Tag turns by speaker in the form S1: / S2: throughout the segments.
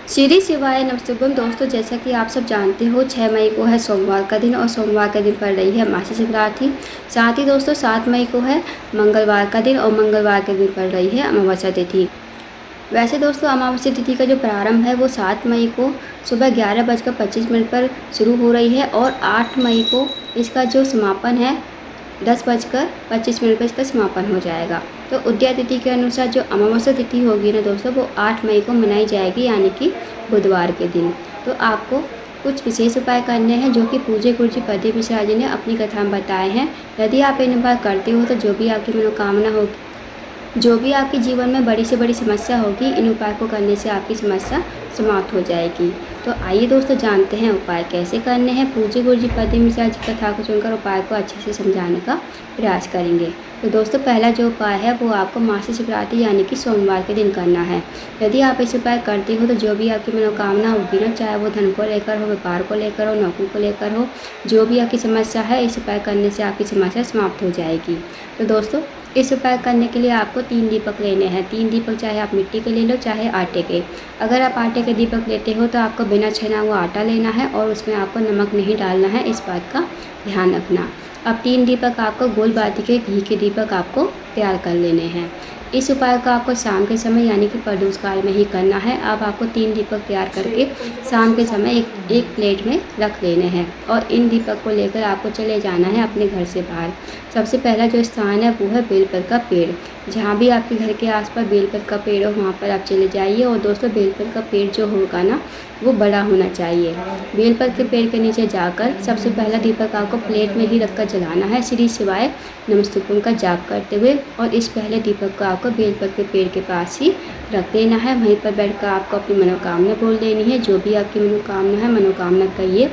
S1: श्री शिवाय नमस्तुभ्यम। दोस्तों, जैसा कि आप सब जानते हो 6 मई को है सोमवार का दिन और सोमवार के दिन पड़ रही है महाशिवरात्रि। साथ ही दोस्तों 7 मई को है मंगलवार का दिन और मंगलवार के दिन पड़ रही है अमावस्या तिथि। वैसे दोस्तों अमावस्या तिथि का जो प्रारंभ है वो 7 मई को सुबह 11:25 पर शुरू हो रही है और 8 मई को इसका जो समापन है 10:25 पर इसका समापन हो जाएगा। तो उदया तिथि के अनुसार जो अमावस्या तिथि होगी ना दोस्तों वो 8 मई को मनाई जाएगी, यानी कि बुधवार के दिन। तो आपको कुछ विशेष उपाय करने हैं जो कि पूज्य गुरुजी प्रदीप मिश्रा जी ने अपनी कथा में बताए हैं। यदि आप इन उपाय करते हो तो जो भी आपकी मनोकामना होगी, जो भी आपके जीवन में बड़ी से बड़ी समस्या होगी, इन उपाय को करने से आपकी समस्या समाप्त हो जाएगी। तो आइए दोस्तों जानते हैं उपाय कैसे करने हैं। पूज्य गुरुजी प्रदीप मिश्रा जी कथा को सुनकर उपाय को अच्छे से समझाने का प्रयास करेंगे। तो दोस्तों पहला जो उपाय है वो आपको महाशिवरात्रि यानी कि सोमवार के दिन करना है। यदि आप इस उपाय करते हो तो जो भी आपकी मनोकामना होगी ना, चाहे वो धन को लेकर हो, व्यापार को लेकर हो, नौकरी को लेकर हो, जो भी आपकी समस्या है इस उपाय करने से आपकी समस्या समाप्त हो जाएगी। तो दोस्तों इस उपाय करने के लिए आपको 3 दीपक लेने हैं। 3 दीपक चाहे आप मिट्टी के ले लो चाहे आटे के। अगर आप आटे के दीपक लेते हो तो आपको बिना छना हुआ आटा लेना है और उसमें आपको नमक नहीं डालना है, इस बात का ध्यान रखना। अब 3 दीपक आपको गोल बाती के घी के दीपक आपको तैयार कर लेने हैं। इस उपाय को आपको शाम के समय यानी कि प्रदोष काल में ही करना है। अब आपको 3 दीपक तैयार करके शाम के समय एक प्लेट में रख लेने हैं और इन दीपक को लेकर आपको चले जाना है अपने घर से बाहर। सबसे पहला जो स्थान है वो है बेलपत का पेड़। जहाँ भी आपके घर के आसपास बेलपत का पेड़ हो वहाँ पर आप चले जाइए। और दोस्तों बेलपत का पेड़ जो होगा ना वो बड़ा होना चाहिए। बेलपत के पेड़ के नीचे जाकर सबसे पहला दीपक आपको प्लेट में ही रखकर जलाना है, श्री शिवाय नमस्तुभ्यम का जाप करते हुए। और इस पहले दीपक को आपको बेलपत के पेड़ के पास ही रख देना है। वहीं पर बैठकर आपको अपनी मनोकामना बोल देनी है। जो भी आपकी मनोकामना है मनोकामना कहिए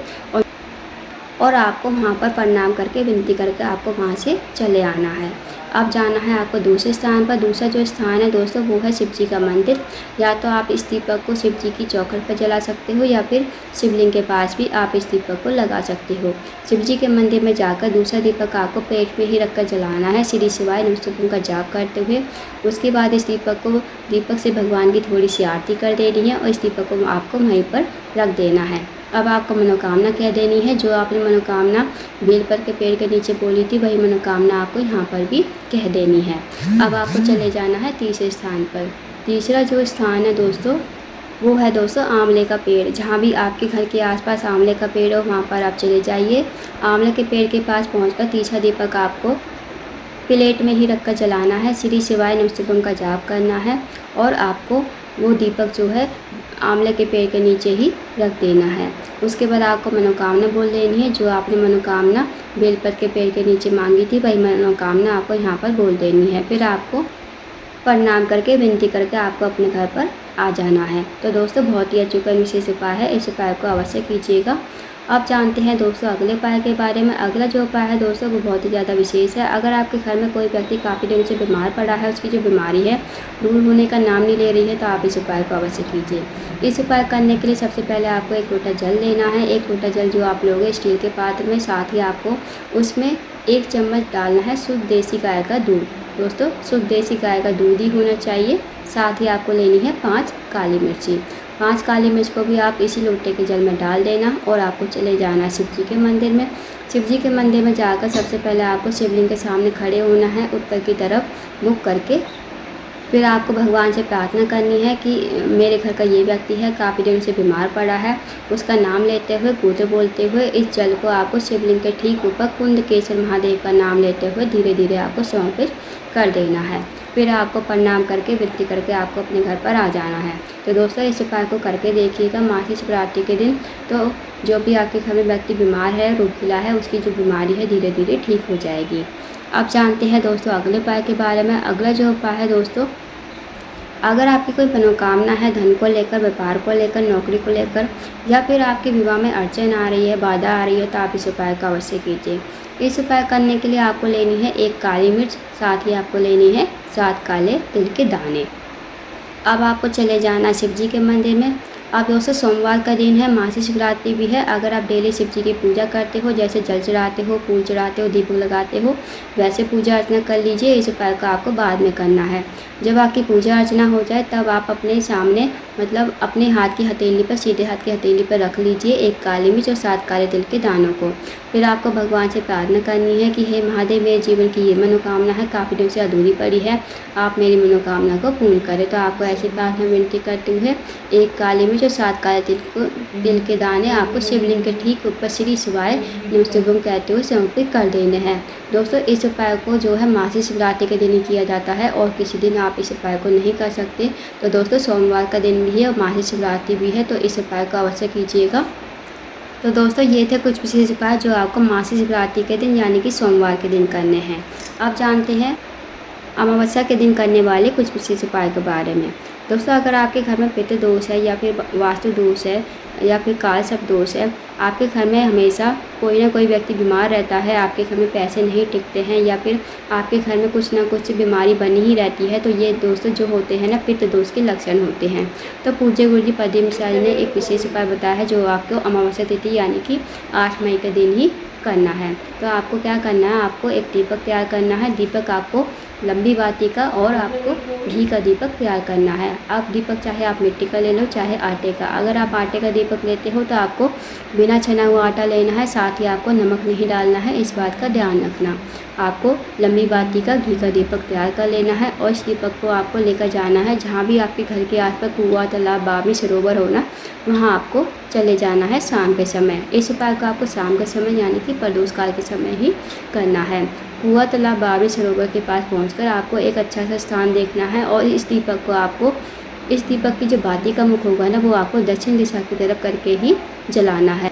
S1: और आपको वहाँ पर प्रणाम करके विनती करके आपको वहाँ से चले आना है। अब जाना है आपको दूसरे स्थान पर। दूसरा जो स्थान है दोस्तों वो है शिव जी का मंदिर। या तो आप इस दीपक को शिव जी की चौखट पर जला सकते हो या फिर शिवलिंग के पास भी आप इस दीपक को लगा सकते हो। शिव जी के मंदिर में जाकर दूसरा दीपक आपको पेट में ही रखकर जलाना है, श्री शिवाय नमस्तुभ्यम का जाप करते हुए। उसके बाद इस दीपक से भगवान की थोड़ी सी आरती कर देनी है और इस दीपक को आपको वहीं पर रख देना है। अब आपको मनोकामना कह देनी है। जो आपने मनोकामना बेलपत के पेड़ के नीचे बोली थी वही मनोकामना आपको यहाँ पर भी कह देनी है। अब आपको चले जाना है तीसरे स्थान पर। तीसरा जो स्थान है दोस्तों वो है दोस्तों आंवले का पेड़। जहाँ भी आपके घर के आसपास आंवले का पेड़ हो वहाँ पर आप चले जाइए। आंवले के पेड़ के पास पहुँचकर तीसरा दीपक आपको प्लेट में ही रखकर जलाना है, श्री शिवाय नमस्तुभ्यम का जाप करना है और आपको वो दीपक जो है आंवले के पेड़ के नीचे ही रख देना है। उसके बाद आपको मनोकामना बोल देनी है। जो आपने मनोकामना बेलपत के पेड़ के नीचे मांगी थी वही मनोकामना आपको यहाँ पर बोल देनी है। फिर आपको प्रणाम करके विनती करके आपको अपने घर पर आ जाना है। तो दोस्तों बहुत ही अचूक विशेष उपाय है, इस उपाय को अवश्य कीजिएगा। अब जानते हैं दोस्तों अगले उपाय के बारे में। अगला जो उपाय है दोस्तों वो बहुत ही ज़्यादा विशेष है। अगर आपके घर में कोई व्यक्ति काफ़ी दिनों से बीमार पड़ा है, उसकी जो बीमारी है दूर होने का नाम नहीं ले रही है, तो आप इस उपाय को अवश्य कीजिए। इस उपाय करने के लिए सबसे पहले आपको 1 लोटा जल लेना है। 1 लोटा जल जो आप लोगे स्टील के पात्र में, साथ ही आपको उसमें 1 चम्मच डालना है शुद्ध देसी गाय का दूध। दोस्तों शुद्ध देसी गाय का दूध ही होना चाहिए। साथ ही आपको लेनी है 5 काली मिर्ची। 5 काली मिर्च को भी आप इसी लोटे के जल में डाल देना और आपको चले जाना शिव जी के मंदिर में। शिव जी के मंदिर में जाकर सबसे पहले आपको शिवलिंग के सामने खड़े होना है उत्तर की तरफ मुख करके। फिर आपको भगवान से प्रार्थना करनी है कि मेरे घर का ये व्यक्ति है काफ़ी दिनों से बीमार पड़ा है, उसका नाम लेते हुए गोत्र बोलते हुए इस जल को आपको शिवलिंग के ठीक ऊपर कुंदकेश्वर महादेव का नाम लेते हुए धीरे धीरे आपको समर्पित कर देना है। फिर आपको प्रणाम करके विनती करके आपको अपने घर पर आ जाना है। तो दोस्तों इस उपाय को करके देखिएगा महाशिवरात्रि के दिन। तो जो भी आपके घर में व्यक्ति बीमार है, रोगीला है, उसकी जो बीमारी है धीरे धीरे ठीक हो जाएगी। अब जानते हैं दोस्तों अगले उपाय के बारे में। अगला जो उपाय है दोस्तों, अगर आपकी कोई मनोकामना है धन को लेकर, व्यापार को लेकर, नौकरी को लेकर या फिर आपके विवाह में अड़चन आ रही है, बाधा आ रही है, तो आप इस उपाय का अवश्य कीजिए। इस उपाय करने के लिए आपको लेनी है 1 काली मिर्च, साथ ही आपको लेनी है 7 काले तिल के दाने। अब आपको चले जाना शिव जी के मंदिर में। अब दोस्तों सोमवार का दिन है, महाशिवरात्रि भी है। अगर आप डेली शिव जी की पूजा करते हो, जैसे जल चढ़ाते हो, फूल चढ़ाते हो, दीप लगाते हो, वैसे पूजा अर्चना कर लीजिए। इस उपाय को आपको बाद में करना है। जब आपकी पूजा अर्चना हो जाए तब आप अपने सामने मतलब अपने हाथ की हथेली पर, सीधे हाथ की हथेली पर रख लीजिए एक काली मिर्च और 7 काले तिल के दानों को। फिर आपको भगवान से प्रार्थना करनी है कि हे महादेव, मेरे जीवन की ये मनोकामना है, काफ़ी दिन से अधूरी पड़ी है, आप मेरी मनोकामना को पूर्ण करें। तो आपको ऐसी प्रार्थना विनती करते हुए एक काली मिर्च और 7 काले तिल के दाने आपको शिवलिंग के ठीक ऊपर श्री शिवाय नमस्तुभ्यम कहते हुए समर्पित कर देने हैं। दोस्तों इस उपाय को जो है महाशिवरात्रि के दिन ही किया जाता है और किसी दिन आप इस उपाय को नहीं कर सकते। तो दोस्तों सोमवार का दिन भी है और महाशिवरात्रि भी है, तो इस उपाय को अवश्य कीजिएगा। तो दोस्तों ये थे कुछ विशेष उपाय जो आपको महाशिवरात्रि के दिन यानी कि सोमवार के दिन करने हैं। अब जानते हैं अमावस्या के दिन करने वाले कुछ विशेष उपाय के बारे में। दोस्तों अगर आपके घर में पितृ दोष है या फिर वास्तु दोष है या फिर काल सर्प दोष है, आपके घर में हमेशा कोई ना कोई व्यक्ति बीमार रहता है, आपके घर में पैसे नहीं टिकते हैं या फिर आपके घर में कुछ ना कुछ बीमारी बनी ही रहती है, तो ये दोस्तों जो होते हैं ना पितृ दोष के लक्षण होते हैं। तो पूज्य गुरुजी प्रदीप मिश्रा जी ने एक विशेष उपाय बताया है जो आपको अमावस्या तिथि यानी कि 8 मई के दिन ही करना है। तो आपको क्या करना है, आपको एक दीपक तैयार करना है। दीपक आपको लंबी बाती का और आपको घी का दीपक तैयार करना है। आप दीपक चाहे आप मिट्टी का ले लो चाहे आटे का। अगर आप आटे का दीपक लेते हो तो आपको बिना छना हुआ आटा लेना है, साथ ही आपको नमक नहीं डालना है, इस बात का ध्यान रखना। आपको लंबी बाती का घी का दीपक तैयार कर लेना है और इस दीपक को आपको लेकर जाना है जहाँ भी आपके घर के आसपास कुआं, तालाब, बावड़ी, सरोवर हो ना, वहाँ आपको चले जाना है शाम के समय। इस उपाय को आपको शाम के समय यानी कि प्रदोष काल के समय ही करना है। कुआं, तालाब, बावड़ी, सरोवर के पास पहुंचकर आपको एक अच्छा सा स्थान देखना है और इस दीपक को आपको, इस दीपक की जो बाती का मुख होगा ना, वो आपको दक्षिण दिशा की तरफ करके ही जलाना है,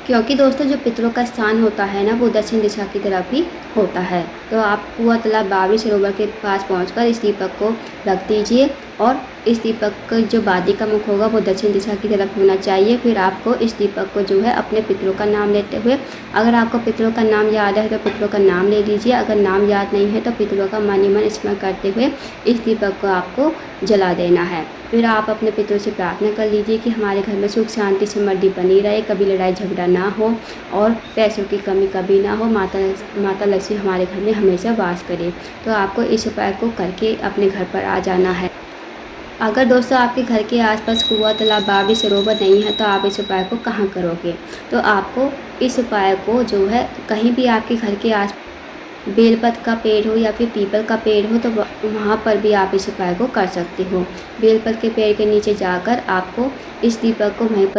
S1: क्योंकि दोस्तों जो पितरों का स्थान होता है ना वो दक्षिण दिशा की तरफ ही होता है। तो आप कुआं, तालाब, बावड़ी, सरोवर के पास पहुंचकर इस दीपक को रख दीजिए और इस दीपक का जो बादी का मुख होगा वो दक्षिण दिशा की तरफ होना चाहिए। फिर आपको इस दीपक को जो है अपने पितरों का नाम लेते हुए, अगर आपको पितरों का नाम याद है तो पितरों का नाम ले लीजिए, अगर नाम याद नहीं है तो पितरों का मन ही मन स्मरण करते हुए इस दीपक को आपको जला देना है। फिर आप अपने पितरों से प्रार्थना कर लीजिए कि हमारे घर में सुख शांति समृद्धि बनी रहे, कभी लड़ाई झगड़ा ना हो और पैसों की कमी कभी ना हो, माता लक्ष्मी हमारे घर में हमेशा वास करे। तो आपको इस उपाय को करके अपने घर पर आ जाना है। अगर दोस्तों आपके घर के आसपास कुआं, तालाब, बावड़ी, सरोवर नहीं है तो आप इस उपाय को कहाँ करोगे? तो आपको इस उपाय को जो है कहीं भी आपके घर के आस बेलपत्र का पेड़ हो या फिर पीपल का पेड़ हो तो वहाँ पर भी आप इस उपाय को कर सकते हो। बेलपत्र के पेड़ के नीचे जाकर आपको इस दीपक को वहीं पर